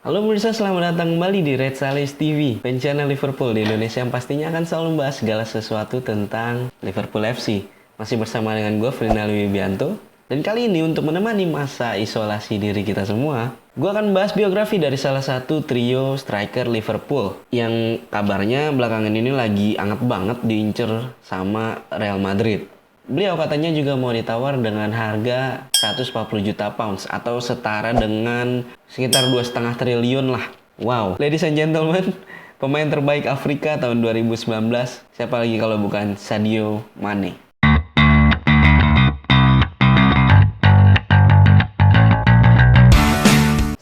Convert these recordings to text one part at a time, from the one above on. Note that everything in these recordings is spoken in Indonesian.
Halo pemirsa, selamat datang kembali di Red Salis TV, channel Liverpool di Indonesia yang pastinya akan selalu membahas segala sesuatu tentang Liverpool FC. Masih bersama dengan gue, Frinal Wibianto. Dan kali ini untuk menemani masa isolasi diri kita semua, gue akan membahas biografi dari salah satu trio striker Liverpool yang kabarnya belakangan ini lagi anget banget diincer sama Real Madrid. Beliau katanya juga mau ditawar dengan harga 140 juta pounds atau setara dengan sekitar 2,5 triliun lah. Wow, ladies and gentlemen, pemain terbaik Afrika tahun 2019, siapa lagi kalau bukan Sadio Mane.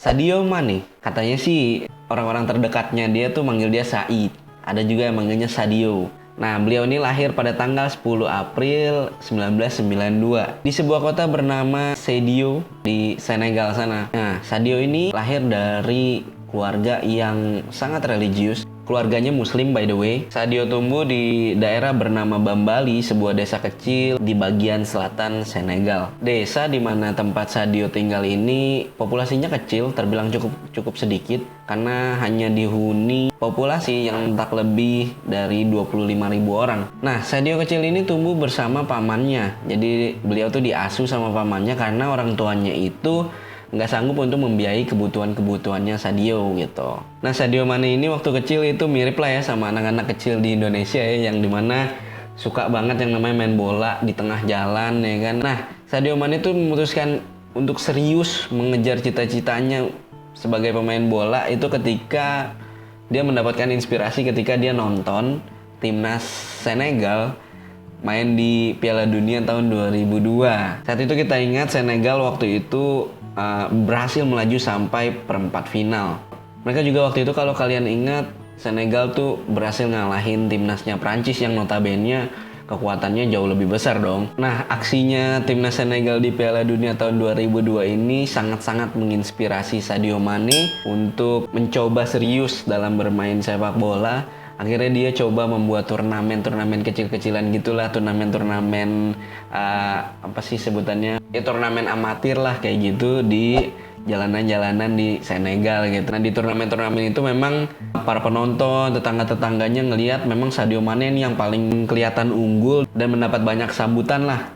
Sadio Mane, katanya sih orang-orang terdekatnya dia tuh manggil dia Said. Ada juga yang manggilnya Sadio. Nah, beliau ini lahir pada tanggal 10 April 1992 di sebuah kota bernama Sadio di Senegal sana. Nah, Sadio ini lahir dari keluarga yang sangat religius. Keluarganya Muslim by the way. Sadio tumbuh di daerah bernama Bambali, sebuah desa kecil di bagian selatan Senegal. Desa di mana tempat Sadio tinggal ini populasinya kecil, terbilang cukup sedikit karena hanya dihuni populasi yang tak lebih dari 25.000 orang. Nah, Sadio kecil ini tumbuh bersama pamannya. Jadi beliau tuh diasuh sama pamannya karena orang tuanya itu nggak sanggup untuk membiayai kebutuhannya Sadio gitu. Nah, Sadio Mane ini waktu kecil itu mirip lah ya sama anak-anak kecil di Indonesia ya, yang dimana suka banget yang namanya main bola di tengah jalan ya kan. Nah, Sadio Mane itu memutuskan untuk serius mengejar cita-citanya sebagai pemain bola itu ketika dia mendapatkan inspirasi ketika dia nonton timnas Senegal main di Piala Dunia tahun 2002. Saat itu kita ingat Senegal waktu itu berhasil melaju sampai perempat final. Mereka juga waktu itu kalau kalian ingat, Senegal tuh berhasil ngalahin timnasnya Prancis yang notabene kekuatannya jauh lebih besar dong. Nah, aksinya timnas Senegal di Piala Dunia tahun 2002 ini sangat-sangat menginspirasi Sadio Mane untuk mencoba serius dalam bermain sepak bola. Akhirnya dia coba membuat turnamen kecil-kecilan gitulah, turnamen apa sih sebutannya? Ya turnamen amatir lah kayak gitu di jalanan-jalanan di Senegal gitu. Nah, di turnamen itu memang para penonton, tetangga-tetangganya ngelihat memang Sadio Mane ini yang paling kelihatan unggul dan mendapat banyak sambutan lah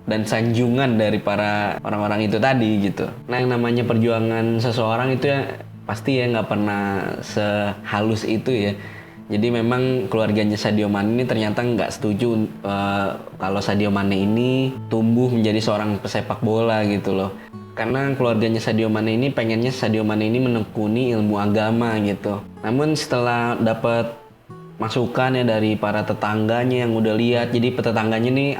dan sanjungan dari para orang-orang itu tadi gitu. Nah, yang namanya perjuangan seseorang itu ya pasti ya nggak pernah sehalus itu ya. Jadi memang keluarganya Sadio Mane ini ternyata nggak setuju kalau Sadio Mane ini tumbuh menjadi seorang pesepak bola gitu loh. Karena keluarganya Sadio Mane ini pengennya Sadio Mane ini menekuni ilmu agama gitu. Namun setelah dapat masukan ya dari para tetangganya yang udah lihat, jadi tetangganya nih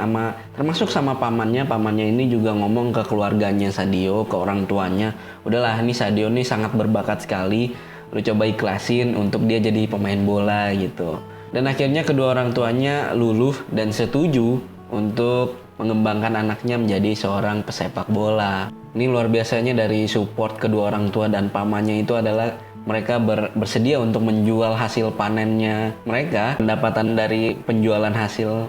termasuk sama pamannya ini juga ngomong ke keluarganya Sadio, ke orang tuanya, udahlah ini Sadio nih sangat berbakat sekali, lu coba ikhlasin untuk dia jadi pemain bola gitu. Dan akhirnya kedua orang tuanya luluh dan setuju untuk mengembangkan anaknya menjadi seorang pesepak bola. Ini luar biasanya dari support kedua orang tua dan pamannya itu adalah mereka bersedia untuk menjual hasil panennya mereka. Pendapatan dari penjualan hasil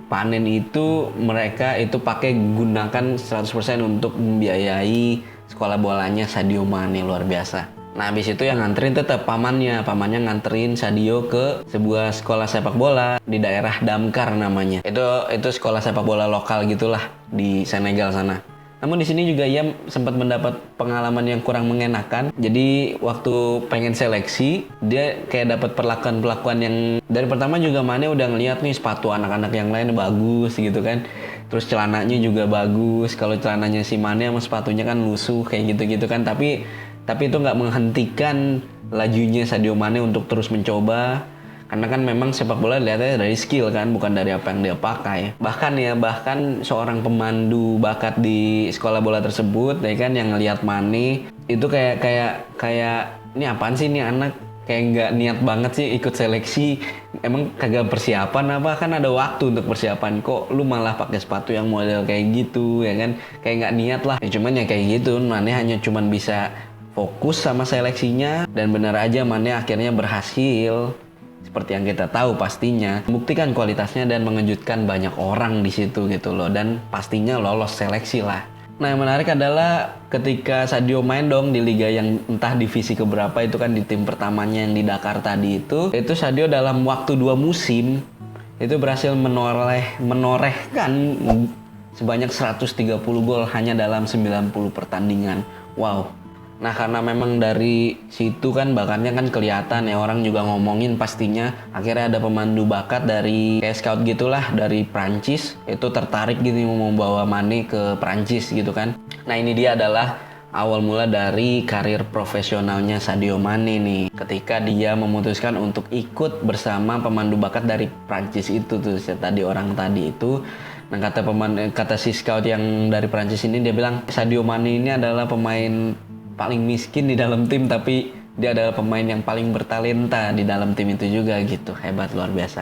panen itu mereka itu pakai gunakan 100% untuk membiayai sekolah bolanya Sadio Mane. Luar biasa. Nah, habis itu yang nganterin tetap pamannya nganterin Sadio ke sebuah sekolah sepak bola di daerah Damkar namanya. Itu sekolah sepak bola lokal gitulah di Senegal sana. Namun di sini juga ia sempat mendapat pengalaman yang kurang mengenakan. Jadi waktu pengen seleksi, dia kayak dapat perlakuan yang dari pertama juga Mane udah ngeliat nih sepatu anak-anak yang lain bagus gitu kan. Terus celananya juga bagus. Kalau celananya si Mane sama sepatunya kan lusuh kayak gitu-gitu kan. Tapi itu nggak menghentikan lajunya Sadio Mane untuk terus mencoba. Karena kan memang sepak bola dilihatnya dari skill kan, bukan dari apa yang dia pakai. Bahkan seorang pemandu bakat di sekolah bola tersebut, ya kan, yang ngelihat Mane itu kayak ini apaan sih ini anak, kayak nggak niat banget sih ikut seleksi. Emang kagak persiapan apa? Kan ada waktu untuk persiapan, kok lu malah pakai sepatu yang model kayak gitu ya kan? Kayak nggak niat lah. Ya cuman ya kayak gitu, Mane hanya cuman bisa fokus sama seleksinya, dan benar aja Mane akhirnya berhasil seperti yang kita tahu pastinya, membuktikan kualitasnya dan mengejutkan banyak orang di situ gitu loh, dan pastinya lolos seleksi lah. Nah, yang menarik adalah ketika Sadio main dong di liga yang entah divisi keberapa, itu kan di tim pertamanya yang di Dakar tadi itu Sadio dalam waktu 2 musim itu berhasil menorehkan sebanyak 130 gol hanya dalam 90 pertandingan. Wow. Nah, karena memang dari situ kan bakatnya kan kelihatan ya, orang juga ngomongin pastinya. Akhirnya ada pemandu bakat dari kayak scout gitulah dari Prancis itu tertarik gitu mau membawa Mane ke Prancis gitu kan. Nah, ini dia adalah awal mula dari karir profesionalnya Sadio Mane nih, ketika dia memutuskan untuk ikut bersama pemandu bakat dari Prancis itu tuh tadi orang tadi itu. Nah, kata si scout yang dari Prancis ini, dia bilang Sadio Mane ini adalah pemain paling miskin di dalam tim, tapi dia adalah pemain yang paling bertalenta di dalam tim itu juga gitu. Hebat, luar biasa.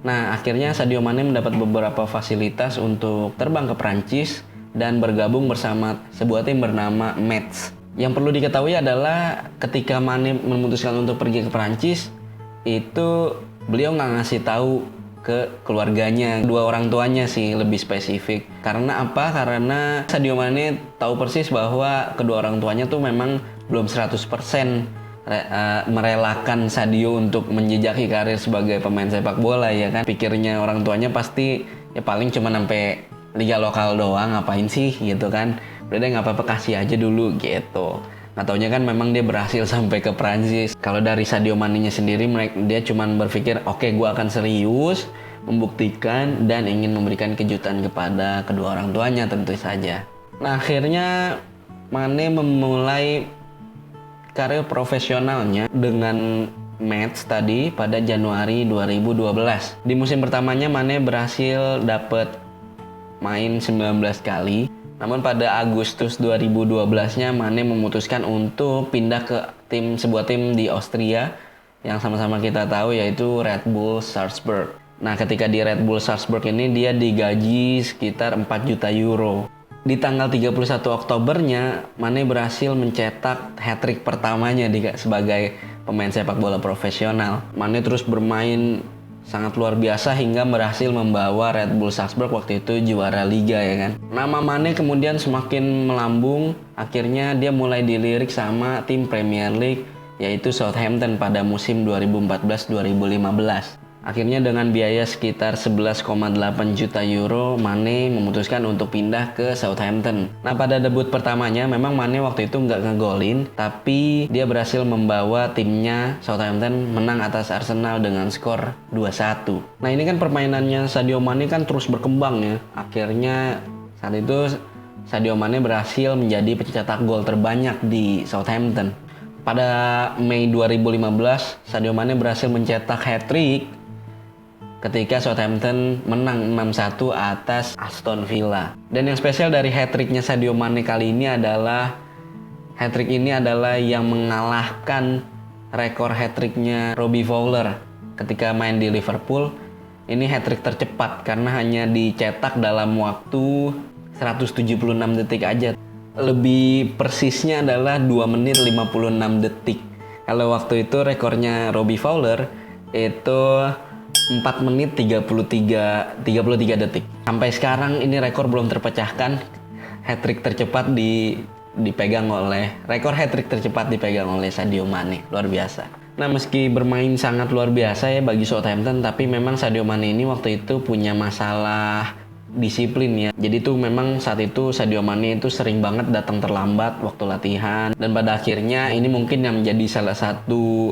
Nah, akhirnya Sadio Mane mendapat beberapa fasilitas untuk terbang ke Prancis dan bergabung bersama sebuah tim bernama Metz. Yang perlu diketahui adalah ketika Mane memutuskan untuk pergi ke Prancis, itu beliau nggak ngasih tahu ke keluarganya, dua orang tuanya sih lebih spesifik. Karena apa? Karena Sadio Mane tahu persis bahwa kedua orang tuanya tuh memang belum 100% merelakan Sadio untuk menjejaki karir sebagai pemain sepak bola ya kan. Pikirnya orang tuanya pasti ya paling cuma sampai liga lokal doang, ngapain sih gitu kan. Udah nggak apa-apa, kasih aja dulu gitu. Nggak taunya kan memang dia berhasil sampai ke Prancis. Kalau dari Sadio Mane-nya sendiri, dia cuma berpikir, oke, gue akan serius, membuktikan, dan ingin memberikan kejutan kepada kedua orang tuanya tentu saja. Nah, akhirnya Mane memulai karir profesionalnya dengan Metz tadi pada Januari 2012. Di musim pertamanya Mane berhasil dapat main 19 kali. Namun pada Agustus 2012-nya Mane memutuskan untuk pindah ke sebuah tim di Austria yang sama-sama kita tahu, yaitu Red Bull Salzburg. Nah, ketika di Red Bull Salzburg ini dia digaji sekitar 4 juta euro. Di tanggal 31 Oktobernya Mane berhasil mencetak hat-trick pertamanya sebagai pemain sepak bola profesional. Mane terus bermain sangat luar biasa hingga berhasil membawa Red Bull Salzburg waktu itu juara liga ya kan. Nama Mane kemudian semakin melambung, akhirnya dia mulai dilirik sama tim Premier League yaitu Southampton pada musim 2014-2015. Akhirnya dengan biaya sekitar 11,8 juta euro, Mane memutuskan untuk pindah ke Southampton. Nah, pada debut pertamanya memang Mane waktu itu nggak ngegolin, tapi dia berhasil membawa timnya Southampton menang atas Arsenal dengan skor 2-1. Nah, ini kan permainannya Sadio Mane kan terus berkembang ya. Akhirnya saat itu Sadio Mane berhasil menjadi pencetak gol terbanyak di Southampton. Pada Mei 2015, Sadio Mane berhasil mencetak hat-trick ketika Southampton menang 6-1 atas Aston Villa. Dan yang spesial dari hat-tricknya Sadio Mane kali ini adalah hat-trick ini adalah yang mengalahkan rekor hat-tricknya Robbie Fowler ketika main di Liverpool. Ini hat-trick tercepat karena hanya dicetak dalam waktu 176 detik aja. Lebih persisnya adalah 2 menit 56 detik. Kalau waktu itu rekornya Robbie Fowler itu 4 menit 33 detik. Sampai sekarang ini rekor belum terpecahkan. Hat-trick tercepat rekor hat-trick tercepat dipegang oleh Sadio Mane. Luar biasa. Nah, meski bermain sangat luar biasa ya bagi Southampton, tapi memang Sadio Mane ini waktu itu punya masalah disiplin ya. Jadi tuh memang saat itu Sadio Mane itu sering banget datang terlambat waktu latihan, dan pada akhirnya ini mungkin yang menjadi salah satu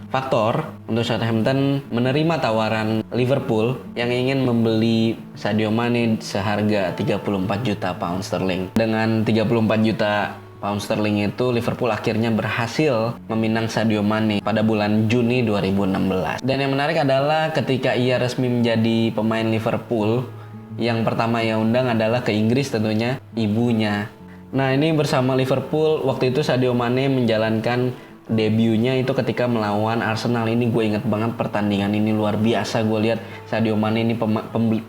faktor untuk Southampton menerima tawaran Liverpool yang ingin membeli Sadio Mane seharga 34 juta pound sterling. Dengan 34 juta pound sterling itu, Liverpool akhirnya berhasil meminang Sadio Mane pada bulan Juni 2016. Dan yang menarik adalah ketika ia resmi menjadi pemain Liverpool, yang pertama ia undang adalah ke Inggris tentunya ibunya. Nah, ini bersama Liverpool waktu itu Sadio Mane menjalankan debutnya itu ketika melawan Arsenal. Ini gue inget banget pertandingan ini, luar biasa. Gue lihat Sadio Mane ini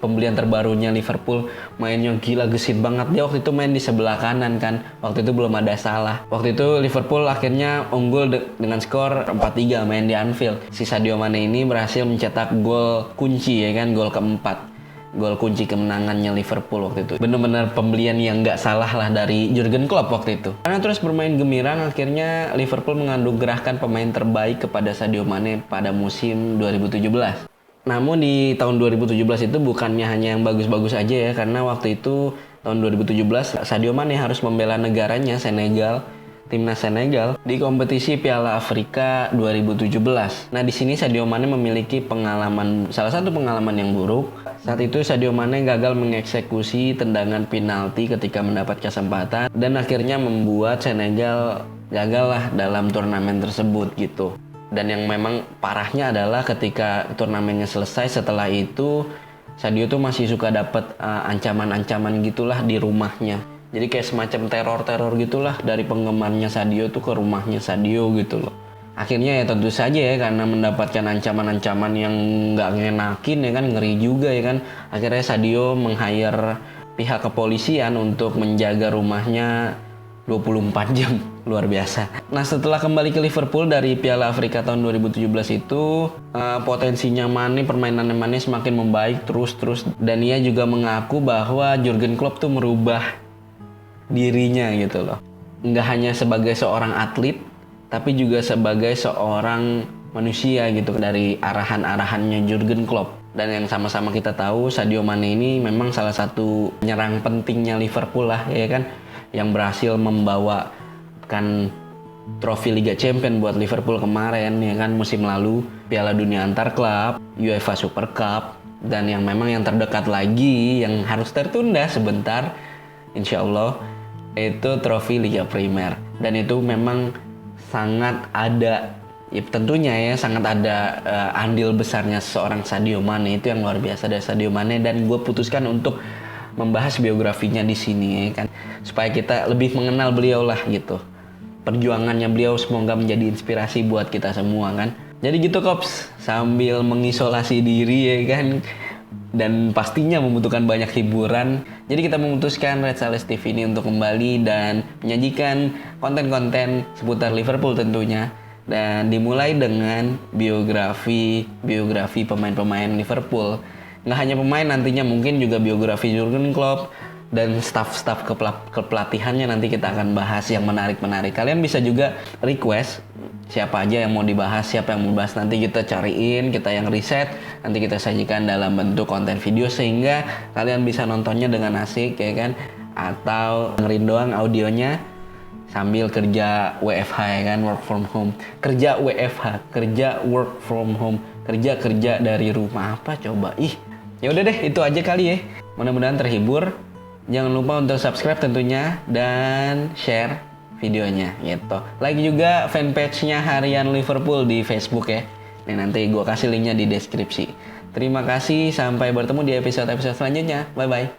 pembelian terbarunya Liverpool, mainnya gila, gesit banget. Dia waktu itu main di sebelah kanan kan, waktu itu belum ada Salah. Waktu itu Liverpool akhirnya unggul dengan skor 4-3 main di Anfield. Si Sadio Mane ini berhasil mencetak gol kunci ya kan, gol keempat. gol kunci kemenangannya Liverpool waktu itu. Bener-bener pembelian yang nggak salah lah dari Jurgen Klopp waktu itu. Karena terus bermain gemilang, akhirnya Liverpool menganugerahkan pemain terbaik kepada Sadio Mane pada musim 2017. Namun di tahun 2017 itu bukannya hanya yang bagus-bagus aja ya, karena waktu itu tahun 2017 Sadio Mane harus membela negaranya Senegal, timnas Senegal di kompetisi Piala Afrika 2017. Nah, di sini Sadio Mane memiliki salah satu pengalaman yang buruk. Saat itu Sadio Mane gagal mengeksekusi tendangan penalti ketika mendapat kesempatan dan akhirnya membuat Senegal gagal lah dalam turnamen tersebut gitu. Dan yang memang parahnya adalah ketika turnamennya selesai, setelah itu Sadio tuh masih suka dapat ancaman-ancaman gitulah di rumahnya. Jadi kayak semacam teror-teror gitulah dari penggemarnya Sadio tuh ke rumahnya Sadio gitu loh. Akhirnya ya tentu saja ya, karena mendapatkan ancaman-ancaman yang nggak ngenakin ya kan, ngeri juga ya kan. Akhirnya Sadio meng-hire pihak kepolisian untuk menjaga rumahnya 24 jam. Luar biasa. Nah, setelah kembali ke Liverpool dari Piala Afrika tahun 2017 itu, potensinya Mane, permainannya Mane semakin membaik terus. Dan ia juga mengaku bahwa Jurgen Klopp tuh merubah dirinya gitu loh. Nggak hanya sebagai seorang atlet, tapi juga sebagai seorang manusia gitu, dari arahan-arahannya Jurgen Klopp. Dan yang sama-sama kita tahu, Sadio Mane ini memang salah satu penyerang pentingnya Liverpool lah ya kan, yang berhasil membawakan trofi Liga Champions buat Liverpool kemarin ya kan, musim lalu, Piala Dunia Antar Klub, UEFA Super Cup, dan yang memang yang terdekat lagi yang harus tertunda sebentar insya Allah itu trofi Liga Primer. Dan itu memang sangat ada ya, tentunya ya sangat ada andil besarnya seorang Sadio Mane. Itu yang luar biasa dari Sadio Mane, dan gue putuskan untuk membahas biografinya di sini ya kan, supaya kita lebih mengenal beliau lah gitu. Perjuangannya beliau semoga menjadi inspirasi buat kita semua kan. Jadi gitu Kops, sambil mengisolasi diri ya kan, dan pastinya membutuhkan banyak hiburan. Jadi kita memutuskan Red Sales TV ini untuk kembali dan menyajikan konten-konten seputar Liverpool tentunya. Dan dimulai dengan biografi pemain-pemain Liverpool. Nggak hanya pemain, nantinya mungkin juga biografi Jurgen Klopp dan staf-staf kepelatihannya nanti kita akan bahas yang menarik-menarik. Kalian bisa juga request siapa aja yang mau dibahas, siapa yang mau bahas, nanti kita cariin, kita yang riset, nanti kita sajikan dalam bentuk konten video sehingga kalian bisa nontonnya dengan asik ya kan, atau dengerin doang audionya sambil kerja WFH ya kan, work from home. Kerja WFH, kerja work from home, kerja dari rumah, apa coba? Ya udah deh, itu aja kali ya. Mudah-mudahan terhibur. Jangan lupa untuk subscribe tentunya dan share videonya gitu. Like juga fanpage-nya Harian Liverpool di Facebook ya. Nih, nanti gue kasih linknya di deskripsi. Terima kasih, sampai bertemu di episode selanjutnya. Bye-bye.